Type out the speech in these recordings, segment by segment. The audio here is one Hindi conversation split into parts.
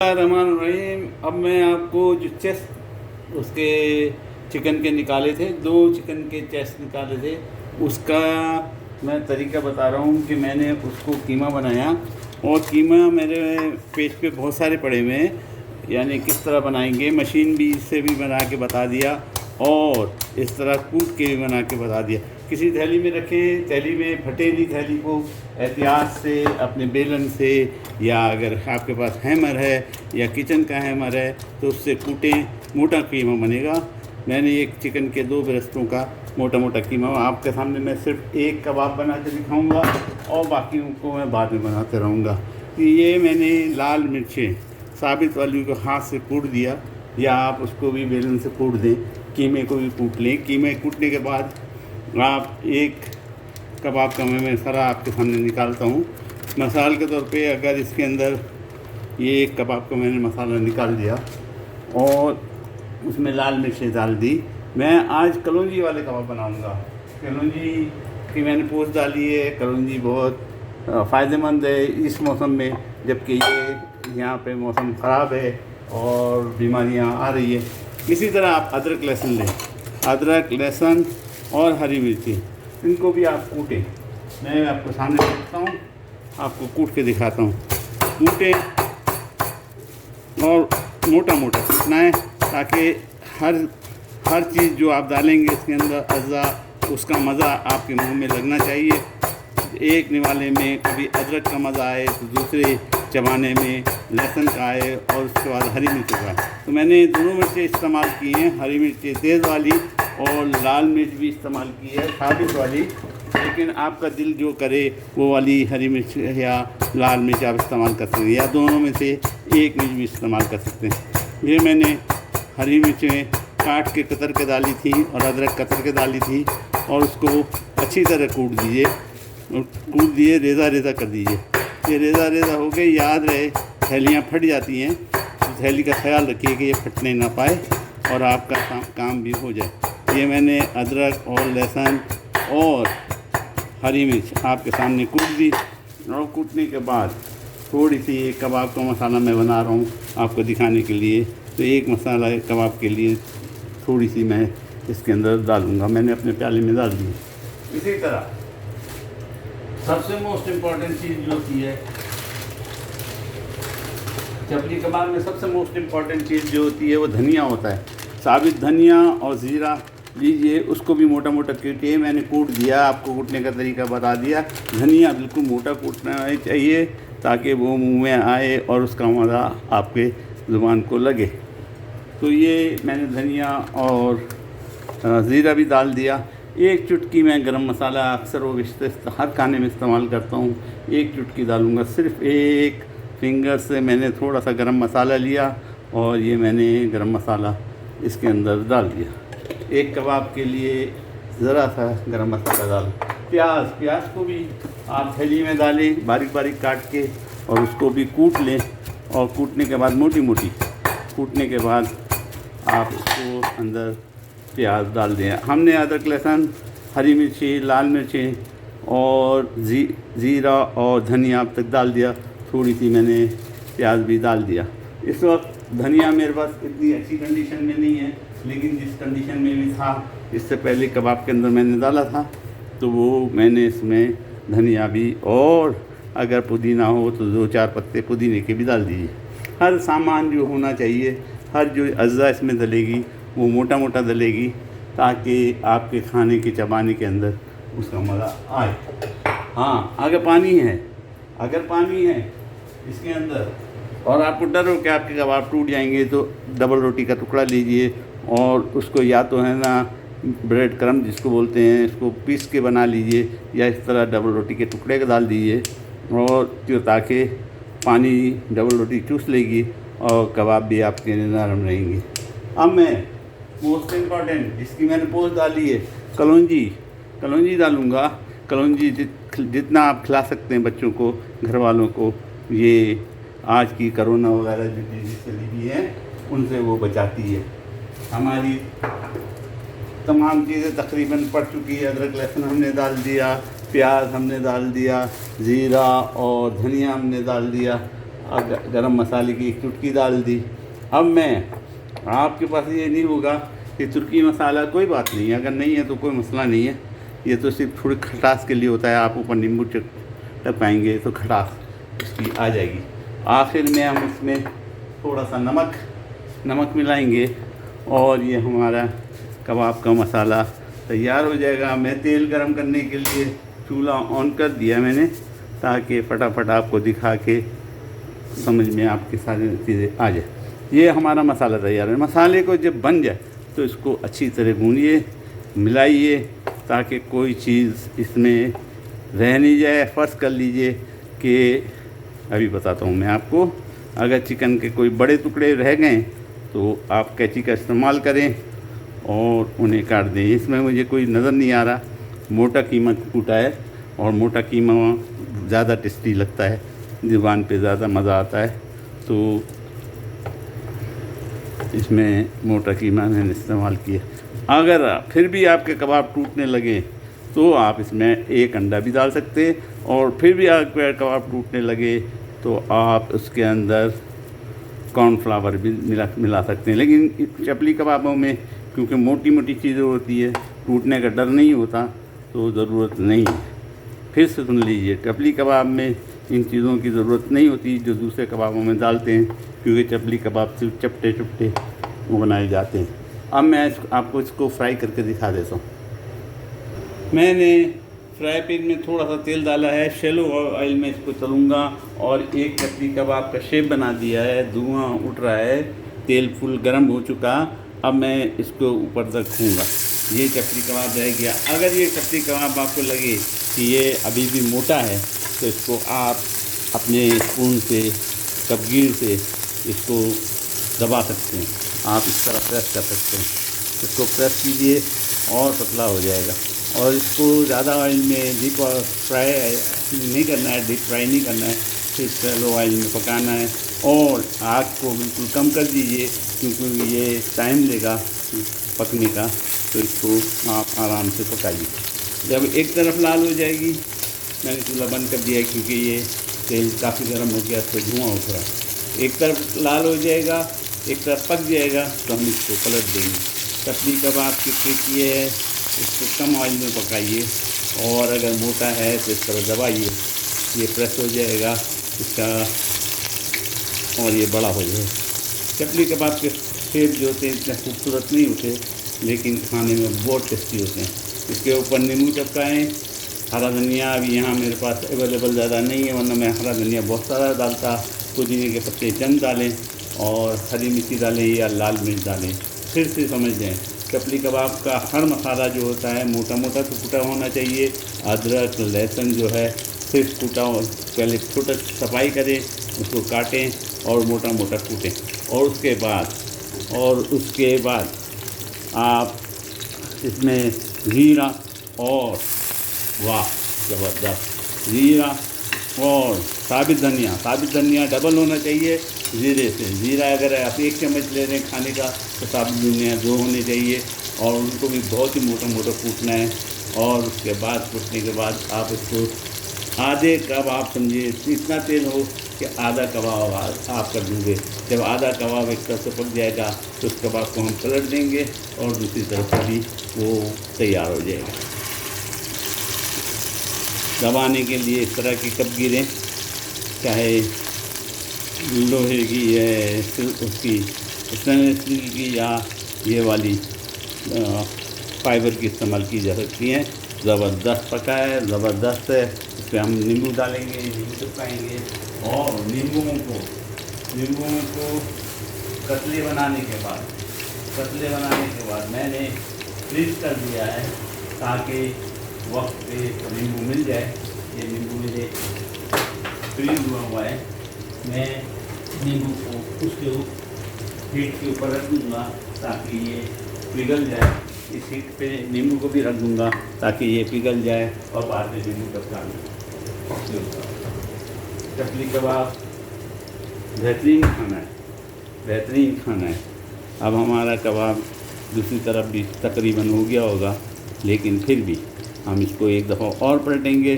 रहीम। अब मैं आपको जो चेस्ट उसके चिकन के निकाले थे, 2 चिकन के चेस्ट निकाले थे, उसका मैं तरीका बता रहा हूँ कि मैंने उसको कीमा बनाया। और कीमा मेरे पेज पे बहुत सारे पड़े हुए हैं, यानी किस तरह बनाएंगे। मशीन भी से भी बना के बता दिया और इस तरह कूट के भी बना के बता दिया। किसी थैली में रखें, थैली में फटेली थैली को एहतियात से अपने बेलन से, या अगर आपके पास हैमर है या किचन का हैमर है तो उससे कूटें, मोटा कीमा बनेगा। मैंने एक चिकन के 2 ब्रेस्टों का मोटा मोटा कीमा आपके सामने मैं सिर्फ एक कबाब बना के दिखाऊंगा और बाकी को मैं बाद में बनाते रहूँगा। ये मैंने लाल मिर्चें साबित वाली को हाथ से कूट दिया, या आप उसको भी बेलन से कूट दें, कीमे को भी कूट लें। कीमे कूटने के बाद आप एक कबाब का मैं मसाला आपके सामने निकालता हूँ। मसाले के तौर पे अगर इसके अंदर ये एक कबाब का मैंने मसाला निकाल दिया और उसमें लाल मिर्चें डाल दी। मैं आज कलौंजी वाले कबाब बनाऊँगा। कलौंजी की मैंने पोस्ट डाली है। कलौंजी बहुत फ़ायदेमंद है इस मौसम में, जबकि ये यहाँ पे मौसम ख़राब है और बीमारियाँ आ रही है। इसी तरह आप अदरक लहसुन लें, अदरक लहसुन और हरी मिर्ची, इनको भी आप कूटें। मैं आपको सामने देखता हूँ, आपको कूट के दिखाता हूँ। कूटें और मोटा मोटा कूटना है ताकि हर चीज़ जो आप डालेंगे इसके अंदर अज़ा, उसका मज़ा आपके मुंह में लगना चाहिए। एक निवाले में कभी अदरक का मज़ा आए तो दूसरे चबाने में लहसुन का आए और उसके बाद हरी मिर्च का। तो मैंने दोनों मिर्चें इस्तेमाल की हैं, हरी मिर्च तेज़ वाली और लाल मिर्च भी इस्तेमाल की है, साबित वाली। लेकिन आपका दिल जो करे वो वाली हरी मिर्च या लाल मिर्च आप इस्तेमाल कर सकते हैं, या दोनों में से एक मिर्च भी इस्तेमाल कर सकते हैं। ये मैंने हरी मिर्चें काट के कतर के डाली थी और अदरक कतर के डाली थी और उसको अच्छी तरह कूट दिए, रेज़ा रेज़ा कर दीजिए। ये रेज़ा रेज़ा हो गए। याद रहे थैलियाँ फट जाती हैं, तो थैली का ख्याल रखिए कि ये फटने ना पाए और आपका काम भी हो जाए। ये मैंने अदरक और लहसुन और हरी मिर्च आपके सामने कूट दी और कूटने के बाद थोड़ी सी एक कबाब का मसाला मैं बना रहा हूँ आपको दिखाने के लिए। तो एक मसाला कबाब के लिए थोड़ी सी मैं इसके अंदर डालूँगा, मैंने अपने प्याले में डाल दी। इसी तरह सबसे मोस्ट इम्पॉर्टेंट चीज़ जो होती है चपली कबाब में, सबसे मोस्ट इम्पॉर्टेंट चीज़ जो होती है वो धनिया होता है। साबित धनिया और ज़ीरा लीजिए, उसको भी मोटा मोटा कूटिए। मैंने कूट दिया, आपको कूटने का तरीका बता दिया। धनिया बिल्कुल मोटा कूटना चाहिए ताकि वो मुंह में आए और उसका मज़ा आपके ज़ुबान को लगे। तो ये मैंने धनिया और ज़ीरा भी डाल दिया। एक चुटकी मैं गरम मसाला अक्सर वो हर खाने में इस्तेमाल करता हूँ, एक चुटकी डालूँगा। सिर्फ एक फिंगर से मैंने थोड़ा सा गरम मसाला लिया और ये मैंने गरम मसाला इसके अंदर डाल दिया। एक कबाब के लिए ज़रा सा गरम मसाला डाल। प्याज को भी आप थैली में डालें बारीक बारीक काट के और उसको भी कूट लें। और कूटने के बाद मोटी मोटी कूटने के बाद आप उसको अंदर प्याज डाल दें। हमने अदरक लहसुन हरी मिर्ची लाल मिर्चें और ज़ीरा और धनिया अब तक डाल दिया। थोड़ी सी मैंने प्याज भी डाल दिया। इस वक्त धनिया मेरे पास इतनी अच्छी कंडीशन में नहीं है, लेकिन जिस कंडीशन में भी था इससे पहले कबाब के अंदर मैंने डाला था, तो वो मैंने इसमें धनिया भी, और अगर पुदीना हो तो 2-4 पत्ते पुदीने के भी डाल दीजिए। हर सामान जो होना चाहिए, हर जो अज़्ज़ा इसमें डलेगी वो मोटा मोटा डलेगी ताकि आपके खाने के चबाने के अंदर उसका मज़ा आए। हाँ, अगर पानी है इसके अंदर और आपको डर हो कि आपके कबाब टूट जाएंगे, तो डबल रोटी का टुकड़ा लीजिए और उसको या तो है ना ब्रेड क्रम्ब जिसको बोलते हैं, इसको पीस के बना लीजिए, या इस तरह डबल रोटी के टुकड़े का डाल दीजिए और जो ताकि पानी डबल रोटी चूस लेगी और कबाब भी आपके नरम रहेंगे। अब मैं मोस्ट इम्पॉर्टेंट जिसकी मैंने पोस्ट डाली है, कलौंजी डालूँगा। कलौंजी जितना आप खिला सकते हैं बच्चों को, घर वालों को। ये आज की कोरोना वगैरह जो चीज़ें चली हुई हैं उनसे वो बचाती है। हमारी तमाम चीज़ें तकरीबन पड़ चुकी है। अदरक लहसुन हमने डाल दिया, प्याज हमने डाल दिया, ज़ीरा और धनिया हमने डाल दिया गरम मसाले की एक चुटकी डाल दी। अब मैं, आपके पास ये नहीं होगा कि तुर्की मसाला, कोई बात नहीं, अगर नहीं है तो कोई मसला नहीं है, ये तो सिर्फ थोड़ी खटास के लिए होता है। आप ऊपर नींबू टप पाएंगे तो खटास उसकी आ जाएगी। आखिर में हम इसमें थोड़ा सा नमक मिलाएंगे और ये हमारा कबाब का मसाला तैयार हो जाएगा। मैं तेल गरम करने के लिए चूल्हा ऑन कर दिया मैंने, ताकि फटाफट आपको दिखा के समझ में आपकी सारी चीज़ें आ जाए। ये हमारा मसाला तैयार है। मसाले को जब बन जाए तो इसको अच्छी तरह भूनिए, मिलाइए, ताकि कोई चीज़ इसमें रह नहीं जाए। फ़र्ज़ कर लीजिए कि अभी बताता हूँ मैं आपको, अगर चिकन के कोई बड़े टुकड़े रह गए तो आप कैंची का इस्तेमाल करें और उन्हें काट दें। इसमें मुझे कोई नज़र नहीं आ रहा, मोटा कीमा कूटा है और मोटा कीमा ज़्यादा टेस्टी लगता है, ज़ुबान पे ज़्यादा मज़ा आता है, तो इसमें मोटा कीमा मैंने इस्तेमाल किया। अगर फिर भी आपके कबाब टूटने लगे तो आप इसमें एक अंडा भी डाल सकते हैं, और फिर भी आपके कबाब टूटने लगे तो आप उसके अंदर कॉर्नफ्लावर भी मिला सकते हैं। लेकिन चपली कबाबों में क्योंकि मोटी मोटी चीज़ें होती है, टूटने का डर नहीं होता, तो ज़रूरत नहीं है। फिर से सुन लीजिए, चपली कबाब में इन चीज़ों की ज़रूरत नहीं होती जो दूसरे कबाबों में डालते हैं, क्योंकि चपली कबाब सिर्फ चपटे चपटे बनाए जाते हैं। अब मैं आपको इसको फ्राई करके दिखा देता हूँ। मैंने फ्राई पैन में थोड़ा सा तेल डाला है, शैलो ऑयल में इसको तलूँगा, और एक चपली कबाब का शेप बना दिया है। धुआं उठ रहा है, तेल फुल गर्म हो चुका। अब मैं इसको ऊपर तक रखूँगा। ये चपली कबाब रह गया। अगर ये चपली कबाब आपको लगे कि ये अभी भी मोटा है तो इसको आप अपने स्पून से, कपगीर से इसको दबा सकते हैं। आप इस तरह प्रेस कर सकते हैं, इसको प्रेस कीजिए और पतला हो जाएगा। और इसको ज़्यादा ऑयल में डीप फ्राई नहीं करना है, डीप फ्राई नहीं करना है, फिर शैलो ऑयल में पकाना है। और आग को बिल्कुल कम कर दीजिए, क्योंकि ये टाइम लेगा पकने का, तो इसको आप आराम से पकाइए। जब एक तरफ लाल हो जाएगी, मैंने चूल्हा बंद कर दिया है क्योंकि ये तेल काफ़ी गर्म हो गया, तो धुआं उठ रहा है। एक तरफ लाल हो जाएगा, एक तरफ पक जाएगा, तो हम इसको पलट देंगे। चपली कबाब की ट्रिक ये है, इसको कम ऑयल में पकाइए, और अगर मोटा है तो इस तरह दबाइए, ये प्रेस हो जाएगा इसका और ये बड़ा हो जाएगा। चपली कबाब के शेप जो होते हैं इतने खूबसूरत नहीं होते, लेकिन खाने में बहुत टेस्टी होते हैं। इसके ऊपर नींबू टपकाएँ। हरा धनिया अभी यहाँ मेरे पास अवेलेबल ज़्यादा नहीं है, वरना मैं हरा धनिया बहुत सारा डालता। पुदीने के पत्ते चंद डालें और हरी मिर्ची डालें या लाल मिर्च डालें। फिर से समझ जाएँ, चपली कबाब का हर मसाला जो होता है मोटा मोटा तो कूटा होना चाहिए। अदरक लहसुन जो है सिर्फ कूटा, पहले छोटा सफाई करें, उसको काटें और मोटा मोटा कूटें, और उसके बाद आप इसमें ज़ीरा और वाह ज़बरदस्त ज़ीरा और साबित धनिया डबल होना चाहिए ज़ीरे से। ज़ीरा अगर आप 1 चम्मच ले रहे हैं खाने का, तो साबित धनिया 2 होने चाहिए, और उनको भी बहुत ही मोटा मोटा कूटना है। और उसके बाद कूटने के बाद आप इसको आधे कप, आप समझिए इतना तेल हो कि आधा कबाब आप कर देंगे। जब आधा कबाब एक तरफ से पक जाएगा तो उस कबाब को हम पलट देंगे और दूसरी तरफ से भी वो तैयार हो जाएगा। दबाने के लिए इस तरह की कपगीरें, चाहे लोहे की है, उसकी स्टेनलेस स्टील की या ये वाली फाइबर की इस्तेमाल की जा सकती हैं। ज़बरदस्त पका है, ज़बरदस्त है। इस पर हम नींबू डालेंगे, नींबू चिपकाएँगे, और नींबुओं को कतले बनाने के बाद मैंने फ्रीज कर दिया है, ताकि वक्त पे नींबू मिल जाए। ये नींबू मुझे फ्रीज हुआ है। मैं नींबू को उसके हीट के ऊपर रख दूँगा ताकि ये पिघल जाए। इस हीट पे नींबू को भी रख दूँगा ताकि ये पिघल जाए, और बाद में नींबू टपका दूँगा। चपली कबाब बेहतरीन खाना है। अब हमारा कबाब दूसरी तरफ भी तकरीबन हो गया होगा, लेकिन फिर भी हम इसको एक दफ़ा और पलटेंगे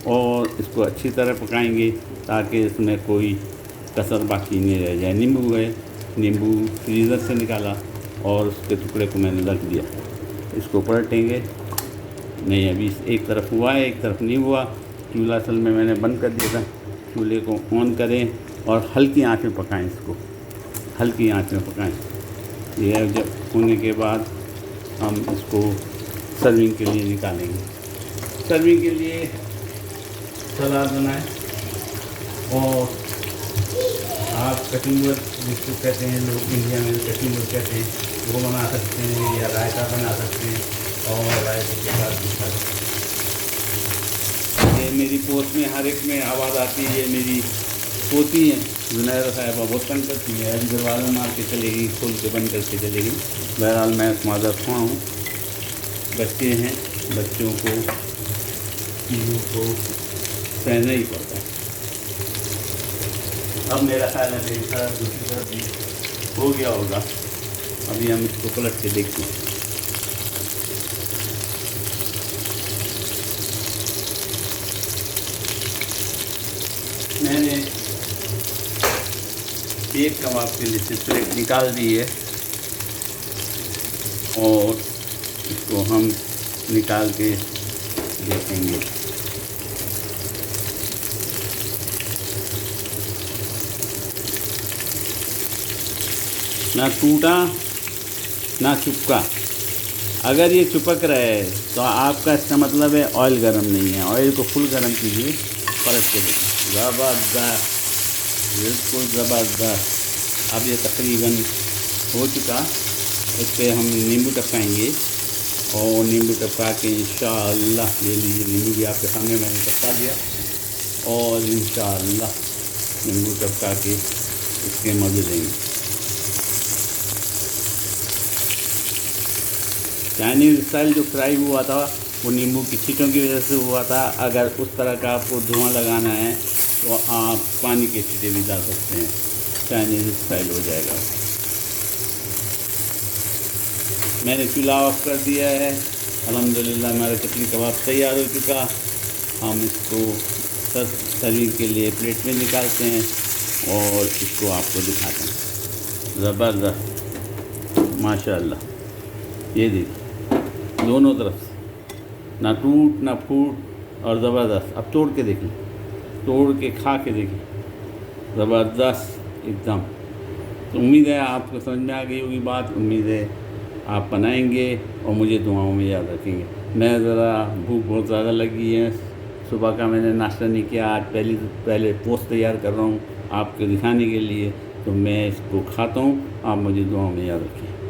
और इसको अच्छी तरह पकाएंगे, ताकि इसमें कोई कसर बाकी नहीं रह जाए। नींबू है, नींबू फ्रीज़र से निकाला और उसके टुकड़े को मैंने रख दिया। इसको पलटेंगे। नहीं, अभी एक तरफ हुआ है, एक तरफ नहीं हुआ। चूल्हा असल में मैंने बंद कर दिया था। चूल्हे को ऑन करें और हल्की आंच में पकाएं, इसको हल्की आंच में पकाएं। ये जब होने के बाद हम इसको सर्विंग के लिए निकालेंगे। सर्विंग के लिए सलाद बनाएं और आप कचुम्बर जिसको कहते हैं लोग इंडिया में कचुम्बर कहते हैं, वो बना सकते हैं या रायता बना सकते हैं और रायते के साथ भी खा सकते हैं। ये मेरी पोस्ट में हर एक में आवाज़ आती है, ये मेरी पोती है जुनैर साहिबा, बहुत तंग करती है। अभी दरवाज़ा मार के चलेगी, खोल के बंद करके चलेगी। बहरहाल मैं मादर ख़्वाह हूँ, बच्चे हैं, बच्चों को चीज़ों को सहना ही पड़ता है। अब मेरा ख्याल है मेरी तरफ दूसरी तरफ भी हो गया होगा। अभी हम इसको पलट के देखते हैं। मैंने एक कबाब के लिए से प्लेट निकाल दी है और इसको हम निकाल के देखेंगे। ना टूटा ना चिपका। अगर ये चिपक रहा है तो आपका इसका मतलब है ऑयल गर्म नहीं है। ऑयल को फुल गर्म कीजिए, पलट के देखिए। ज़बरदस्त, बिल्कुल ज़बरदस्त। अब ये तकरीबन हो चुका। इस पर हम नींबू टपकाएंगे और नींबू टपका के इंशाअल्लाह, ये लीजिए नींबू भी आपके सामने मैंने टपका दिया और इंशाअल्लाह नींबू टपका के इसके मज़े लेंगे। चाइनीज़ स्टाइल जो फ्राई हुआ था वो नींबू की छींटों की वजह से हुआ था। अगर उस तरह का आपको धुआं लगाना है तो आप पानी के छींटे भी डाल सकते हैं, चाइनीज़ स्टाइल हो जाएगा। मैंने चूल्हा ऑफ कर दिया है। अल्हम्दुलिल्लाह हमारा कतली कबाब तैयार हो चुका। हम इसको सर्विंग के लिए प्लेट में निकालते हैं और इसको आपको दिखाते हैं। ज़बरदस्त, माशाअल्लाह। ये देखिए दोनों तरफ से ना टूट ना फूट और ज़बरदस्त। अब तोड़ के देखें, तोड़ के खा के देखें, ज़बरदस्त एकदम। तो उम्मीद है आपको समझ में आ गई होगी बात। उम्मीद है आप बनाएंगे और मुझे दुआओं में याद रखेंगे। मैं ज़रा भूख बहुत ज़्यादा लगी है, सुबह का मैंने नाश्ता नहीं किया। आज पहले पोस्ट तैयार कर रहा हूँ आपको दिखाने के लिए। तो मैं इसको खाता हूँ, आप मुझे दुआओं में याद रखें।